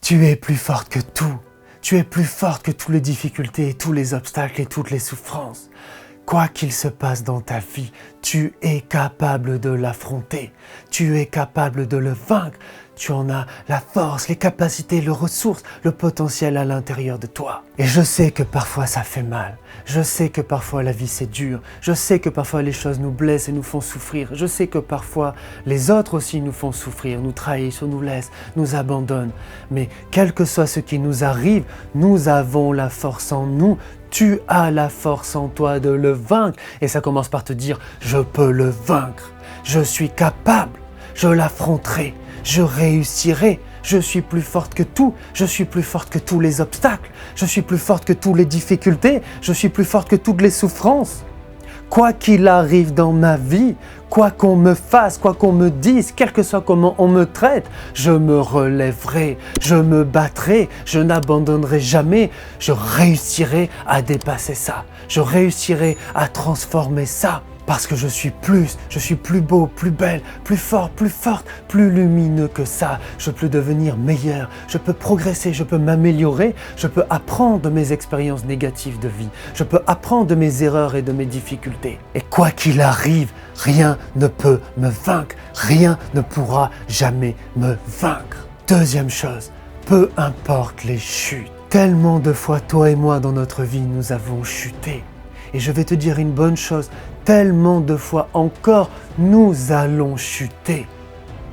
Tu es plus forte que tout. Tu es plus forte que toutes les difficultés, tous les obstacles et toutes les souffrances. Quoi qu'il se passe dans ta vie, tu es capable de l'affronter. Tu es capable de le vaincre. Tu en as la force, les capacités, les ressources, le potentiel à l'intérieur de toi. Et je sais que parfois ça fait mal. Je sais que parfois la vie c'est dur. Je sais que parfois les choses nous blessent et nous font souffrir. Je sais que parfois les autres aussi nous font souffrir, nous trahissent, nous laissent, nous abandonnent. Mais quel que soit ce qui nous arrive, nous avons la force en nous. Tu as la force en toi de le vaincre. Et ça commence par te dire, je peux le vaincre. Je suis capable. Je l'affronterai. Je réussirai. Je suis plus forte que tout. Je suis plus forte que tous les obstacles. Je suis plus forte que toutes les difficultés. Je suis plus forte que toutes les souffrances. Quoi qu'il arrive dans ma vie, quoi qu'on me fasse, quoi qu'on me dise, quel que soit comment on me traite, je me relèverai, je me battrai, je n'abandonnerai jamais, je réussirai à dépasser ça, je réussirai à transformer ça. Parce que je suis plus beau, plus belle, plus fort, plus forte, plus lumineux que ça. Je peux devenir meilleur, je peux progresser, je peux m'améliorer, je peux apprendre de mes expériences négatives de vie. Je peux apprendre de mes erreurs et de mes difficultés. Et quoi qu'il arrive, rien ne peut me vaincre, rien ne pourra jamais me vaincre. Deuxième chose, peu importe les chutes. Tellement de fois, toi et moi, dans notre vie, nous avons chuté. Et je vais te dire une bonne chose, tellement de fois encore, nous allons chuter.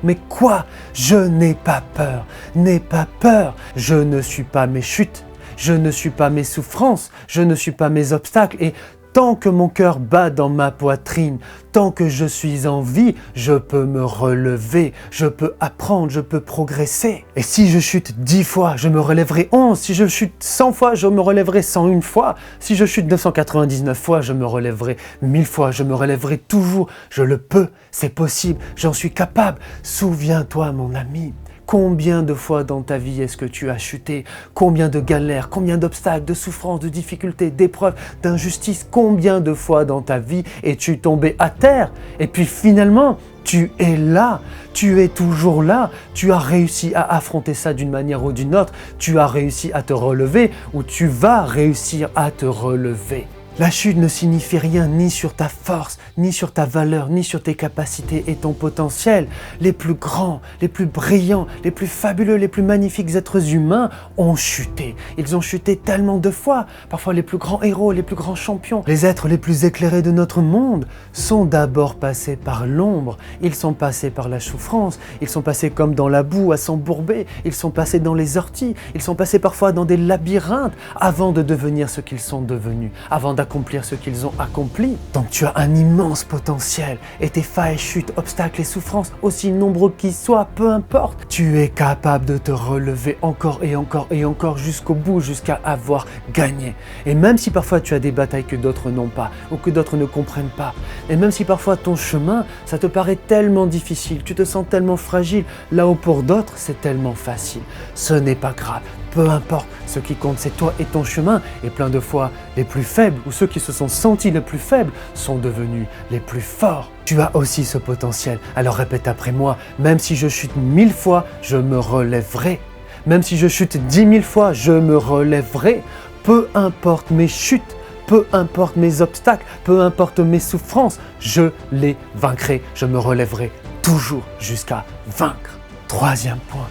Mais quoi? Je n'ai pas peur, n'aie pas peur. Je ne suis pas mes chutes, je ne suis pas mes souffrances, je ne suis pas mes obstacles. Et tant que mon cœur bat dans ma poitrine, tant que je suis en vie, je peux me relever, je peux apprendre, je peux progresser. Et si je chute 10 fois, je me relèverai 11. Si je chute 100 fois, je me relèverai 101 fois. Si je chute 999 fois, je me relèverai 1000 fois. Je me relèverai toujours. Je le peux, c'est possible, j'en suis capable. Souviens-toi, mon ami. Combien de fois dans ta vie est-ce que tu as chuté? Combien de galères, combien d'obstacles, de souffrances, de difficultés, d'épreuves, d'injustices? Combien de fois dans ta vie es-tu tombé à terre? Et puis finalement, tu es là, tu es toujours là, tu as réussi à affronter ça d'une manière ou d'une autre, tu as réussi à te relever ou tu vas réussir à te relever. La chute ne signifie rien ni sur ta force, ni sur ta valeur, ni sur tes capacités et ton potentiel. Les plus grands, les plus brillants, les plus fabuleux, les plus magnifiques êtres humains ont chuté. Ils ont chuté tellement de fois. Parfois les plus grands héros, les plus grands champions, les êtres les plus éclairés de notre monde sont d'abord passés par l'ombre. Ils sont passés par la souffrance. Ils sont passés comme dans la boue à s'embourber. Ils sont passés dans les orties. Ils sont passés parfois dans des labyrinthes avant de devenir ce qu'ils sont devenus, avant d'accomplir ce qu'ils ont accompli. Donc tu as un immense potentiel et tes failles, chutes, obstacles et souffrances, aussi nombreux qu'ils soient, peu importe, tu es capable de te relever encore et encore et encore jusqu'au bout, jusqu'à avoir gagné. Et même si parfois tu as des batailles que d'autres n'ont pas ou que d'autres ne comprennent pas, et même si parfois ton chemin, ça te paraît tellement difficile, tu te sens tellement fragile, là où pour d'autres c'est tellement facile, ce n'est pas grave. Peu importe, ce qui compte c'est toi et ton chemin, et plein de fois les plus faibles ou ceux qui se sont sentis les plus faibles sont devenus les plus forts. Tu as aussi ce potentiel, alors répète après moi, même si je chute 1000 fois, je me relèverai. Même si je chute 10 000 fois, je me relèverai. Peu importe mes chutes, peu importe mes obstacles, peu importe mes souffrances, je les vaincrai, je me relèverai toujours jusqu'à vaincre. Troisième point,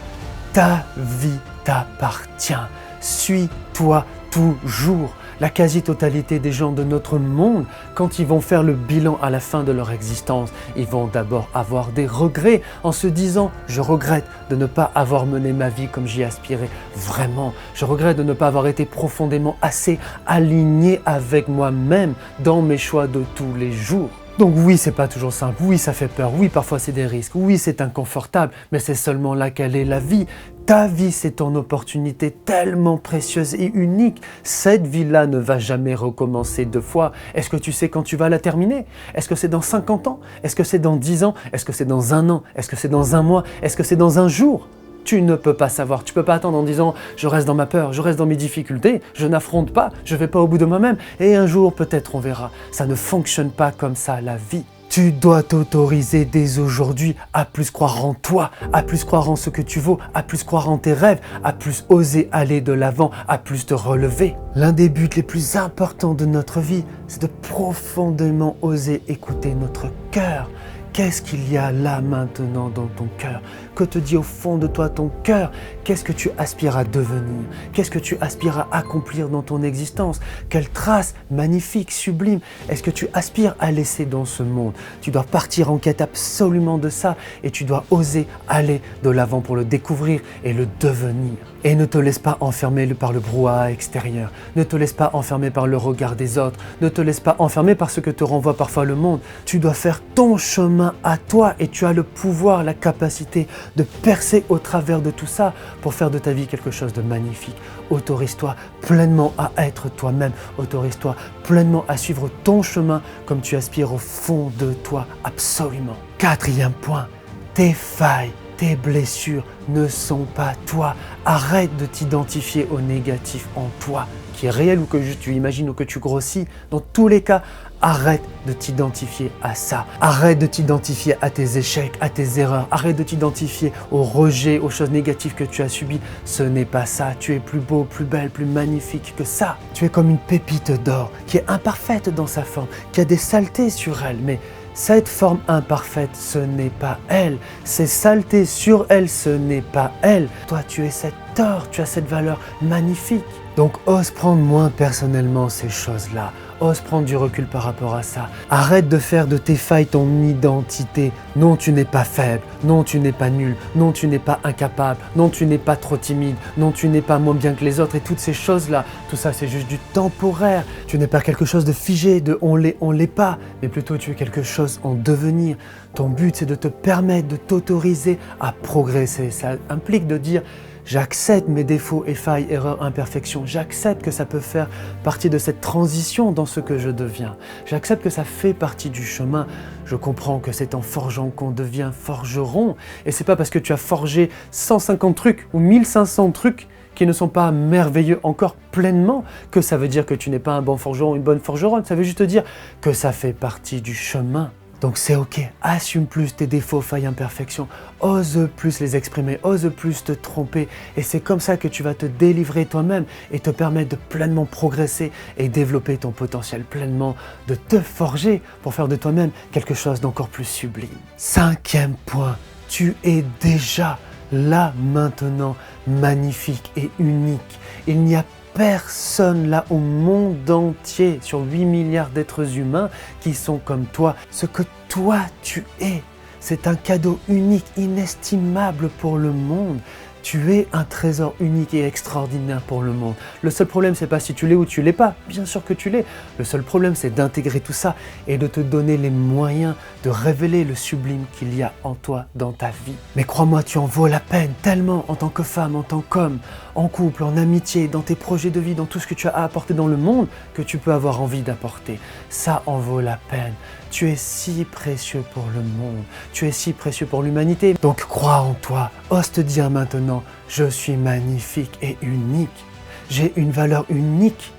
ta vie t'appartient. Suis-toi toujours. La quasi-totalité des gens de notre monde, quand ils vont faire le bilan à la fin de leur existence, ils vont d'abord avoir des regrets en se disant « Je regrette de ne pas avoir mené ma vie comme j'y aspirais vraiment. Je regrette de ne pas avoir été profondément assez aligné avec moi-même dans mes choix de tous les jours. » Donc oui, c'est pas toujours simple, oui, ça fait peur, oui, parfois c'est des risques, oui, c'est inconfortable, mais c'est seulement là qu'elle est la vie. Ta vie, c'est ton opportunité tellement précieuse et unique. Cette vie-là ne va jamais recommencer 2 fois. Est-ce que tu sais quand tu vas la terminer? Est-ce que c'est dans 50 ans? Est-ce que c'est dans 10 ans? Est-ce que c'est dans 1 an? Est-ce que c'est dans 1 mois? Est-ce que c'est dans 1 jour? Tu ne peux pas savoir, tu ne peux pas attendre en disant « je reste dans ma peur, je reste dans mes difficultés, je n'affronte pas, je ne vais pas au bout de moi-même et un jour peut-être on verra ». Ça ne fonctionne pas comme ça la vie. Tu dois t'autoriser dès aujourd'hui à plus croire en toi, à plus croire en ce que tu vaux, à plus croire en tes rêves, à plus oser aller de l'avant, à plus te relever. L'un des buts les plus importants de notre vie, c'est de profondément oser écouter notre cœur. Qu'est-ce qu'il y a là maintenant dans ton cœur? Que te dit au fond de toi ton cœur? Qu'est-ce que tu aspires à devenir? Qu'est-ce que tu aspires à accomplir dans ton existence? Quelle trace magnifique, sublime, est-ce que tu aspires à laisser dans ce monde? Tu dois partir en quête absolument de ça et tu dois oser aller de l'avant pour le découvrir et le devenir. Et ne te laisse pas enfermer par le brouhaha extérieur. Ne te laisse pas enfermer par le regard des autres. Ne te laisse pas enfermer par ce que te renvoie parfois le monde. Tu dois faire ton chemin à toi et tu as le pouvoir, la capacité de percer au travers de tout ça pour faire de ta vie quelque chose de magnifique. Autorise-toi pleinement à être toi-même. Autorise-toi pleinement à suivre ton chemin comme tu aspires au fond de toi, absolument. Quatrième point, tes failles. Tes blessures ne sont pas toi. Arrête de t'identifier au négatif en toi, qui est réel ou que tu imagines ou que tu grossis. Dans tous les cas, arrête de t'identifier à ça. Arrête de t'identifier à tes échecs, à tes erreurs. Arrête de t'identifier au rejet, aux choses négatives que tu as subies. Ce n'est pas ça. Tu es plus beau, plus belle, plus magnifique que ça. Tu es comme une pépite d'or qui est imparfaite dans sa forme, qui a des saletés sur elle, mais cette forme imparfaite, ce n'est pas elle. Ces saletés sur elle, ce n'est pas elle. Toi, tu es cet or, tu as cette valeur magnifique. Donc, ose prendre moins personnellement ces choses-là. Ose prendre du recul par rapport à ça. Arrête de faire de tes failles ton identité. Non, tu n'es pas faible. Non, tu n'es pas nul. Non, tu n'es pas incapable. Non, tu n'es pas trop timide. Non, tu n'es pas moins bien que les autres. Et toutes ces choses-là, tout ça, c'est juste du temporaire. Tu n'es pas quelque chose de figé, de on l'est pas. Mais plutôt, tu es quelque chose en devenir. Ton but, c'est de te permettre de t'autoriser à progresser. Ça implique de dire: j'accepte mes défauts et failles, erreurs, imperfections. J'accepte que ça peut faire partie de cette transition dans ce que je deviens. J'accepte que ça fait partie du chemin. Je comprends que c'est en forgeant qu'on devient forgeron. Et c'est pas parce que tu as forgé 150 trucs ou 1500 trucs qui ne sont pas merveilleux encore pleinement que ça veut dire que tu n'es pas un bon forgeron ou une bonne forgeronne. Ça veut juste dire que ça fait partie du chemin. Donc c'est ok, assume plus tes défauts, failles, imperfections, ose plus les exprimer, ose plus te tromper et c'est comme ça que tu vas te délivrer toi-même et te permettre de pleinement progresser et développer ton potentiel pleinement, de te forger pour faire de toi-même quelque chose d'encore plus sublime. Cinquième point, tu es déjà là maintenant, magnifique et unique. Il n'y a personne là au monde entier, sur 8 milliards d'êtres humains qui sont comme toi. Ce que toi tu es, c'est un cadeau unique, inestimable pour le monde. Tu es un trésor unique et extraordinaire pour le monde. Le seul problème, c'est pas si tu l'es ou tu l'es pas. Bien sûr que tu l'es. Le seul problème, c'est d'intégrer tout ça et de te donner les moyens de révéler le sublime qu'il y a en toi, dans ta vie. Mais crois-moi, tu en vaux la peine tellement en tant que femme, en tant qu'homme, en couple, en amitié, dans tes projets de vie, dans tout ce que tu as à apporter dans le monde que tu peux avoir envie d'apporter. Ça en vaut la peine. Tu es si précieux pour le monde, tu es si précieux pour l'humanité. Donc crois en toi, ose te dire maintenant, je suis magnifique et unique. J'ai une valeur unique.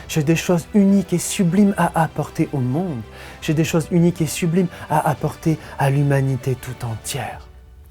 J'ai des choses uniques et sublimes à apporter au monde. J'ai des choses uniques et sublimes à apporter à l'humanité tout entière.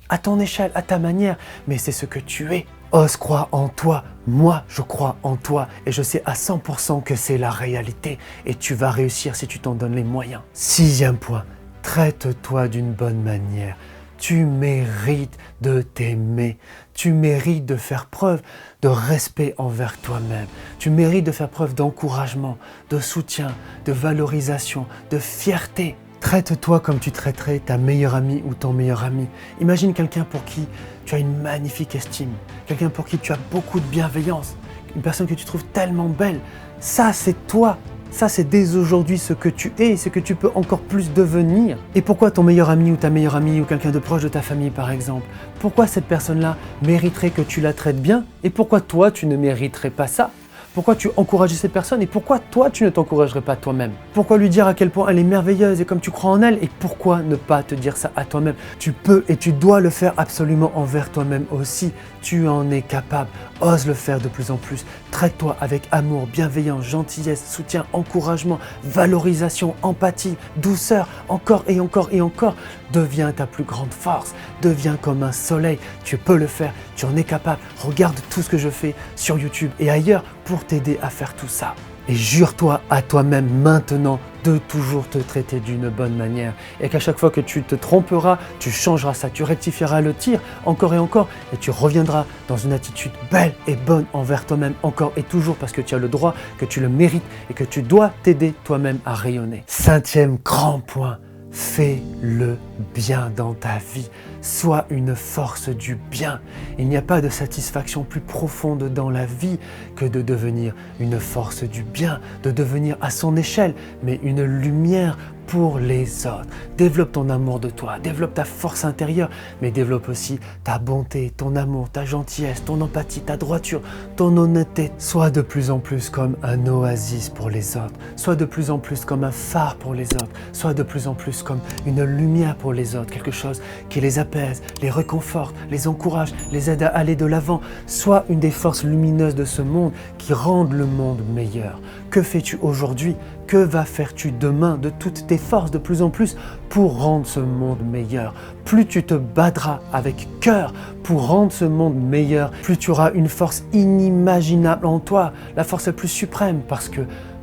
À ton échelle, à ta manière, mais c'est ce que tu es. Ose croire en toi, moi je crois en toi et je sais à 100% que c'est la réalité et tu vas réussir si tu t'en donnes les moyens. Sixième point, traite-toi d'une bonne manière. Tu mérites de t'aimer, tu mérites de faire preuve de respect envers toi-même, tu mérites de faire preuve d'encouragement, de soutien, de valorisation, de fierté. Traite-toi comme tu traiterais ta meilleure amie ou ton meilleur ami. Imagine quelqu'un pour qui tu as une magnifique estime, quelqu'un pour qui tu as beaucoup de bienveillance, une personne que tu trouves tellement belle. Ça, c'est toi. Ça, c'est dès aujourd'hui ce que tu es, ce que tu peux encore plus devenir. Et pourquoi ton meilleur ami ou ta meilleure amie ou quelqu'un de proche de ta famille, par exemple, pourquoi cette personne-là mériterait que tu la traites bien et pourquoi toi, tu ne mériterais pas ça? Pourquoi tu encourages cette personne et pourquoi toi tu ne t'encouragerais pas toi-même? Pourquoi lui dire à quel point elle est merveilleuse et comme tu crois en elle et pourquoi ne pas te dire ça à toi-même? Tu peux et tu dois le faire absolument envers toi-même aussi. Tu en es capable. Ose le faire de plus en plus. Traite-toi avec amour, bienveillance, gentillesse, soutien, encouragement, valorisation, empathie, douceur, encore et encore et encore. Deviens ta plus grande force. Deviens comme un soleil. Tu peux le faire. Tu en es capable. Regarde tout ce que je fais sur YouTube et ailleurs pour t'aider à faire tout ça. Et jure-toi à toi-même maintenant de toujours te traiter d'une bonne manière et qu'à chaque fois que tu te tromperas, tu changeras ça, tu rectifieras le tir encore et encore et tu reviendras dans une attitude belle et bonne envers toi-même encore et toujours parce que tu as le droit, que tu le mérites et que tu dois t'aider toi-même à rayonner. 5e grand point. Fais le bien dans ta vie, sois une force du bien. Il n'y a pas de satisfaction plus profonde dans la vie que de devenir une force du bien, de devenir à son échelle, mais une lumière pour les autres. Développe ton amour de toi, développe ta force intérieure, mais développe aussi ta bonté, ton amour, ta gentillesse, ton empathie, ta droiture, ton honnêteté. Sois de plus en plus comme un oasis pour les autres, sois de plus en plus comme un phare pour les autres, sois de plus en plus comme une lumière pour les autres, quelque chose qui les apaise, les réconforte, les encourage, les aide à aller de l'avant. Sois une des forces lumineuses de ce monde qui rendent le monde meilleur. Que fais-tu aujourd'hui? Que vas faire-tu demain de toutes tes forces de plus en plus pour rendre ce monde meilleur? Plus tu te battras avec cœur pour rendre ce monde meilleur, plus tu auras une force inimaginable en toi, la force la plus suprême parce que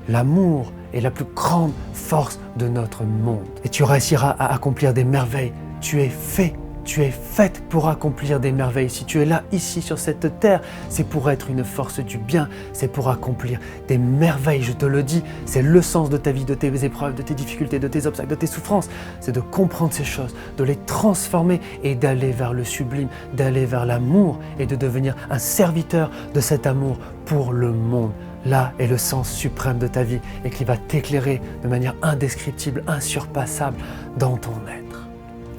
l'amour est la plus grande force de notre monde. Et tu réussiras à accomplir des merveilles. Tu es fait. Tu es faite pour accomplir des merveilles. Si tu es là, ici, sur cette terre, c'est pour être une force du bien, c'est pour accomplir des merveilles, je te le dis. C'est le sens de ta vie, de tes épreuves, de tes difficultés, de tes obstacles, de tes souffrances. C'est de comprendre ces choses, de les transformer et d'aller vers le sublime, d'aller vers l'amour et de devenir un serviteur de cet amour pour le monde. Là est le sens suprême de ta vie et qui va t'éclairer de manière indescriptible, insurpassable dans ton être.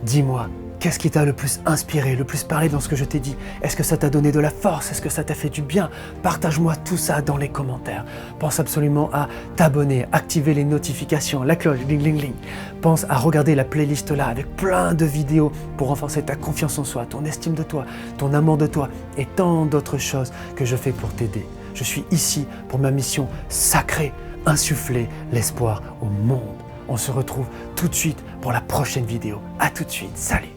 Dis-moi, qu'est-ce qui t'a le plus inspiré, le plus parlé dans ce que je t'ai dit? Est-ce que ça t'a donné de la force? Est-ce que ça t'a fait du bien? Partage-moi tout ça dans les commentaires. Pense absolument à t'abonner, activer les notifications, la cloche, ling ling ling. Pense à regarder la playlist là avec plein de vidéos pour renforcer ta confiance en soi, ton estime de toi, ton amour de toi et tant d'autres choses que je fais pour t'aider. Je suis ici pour ma mission sacrée, insuffler l'espoir au monde. On se retrouve tout de suite pour la prochaine vidéo. À tout de suite, salut!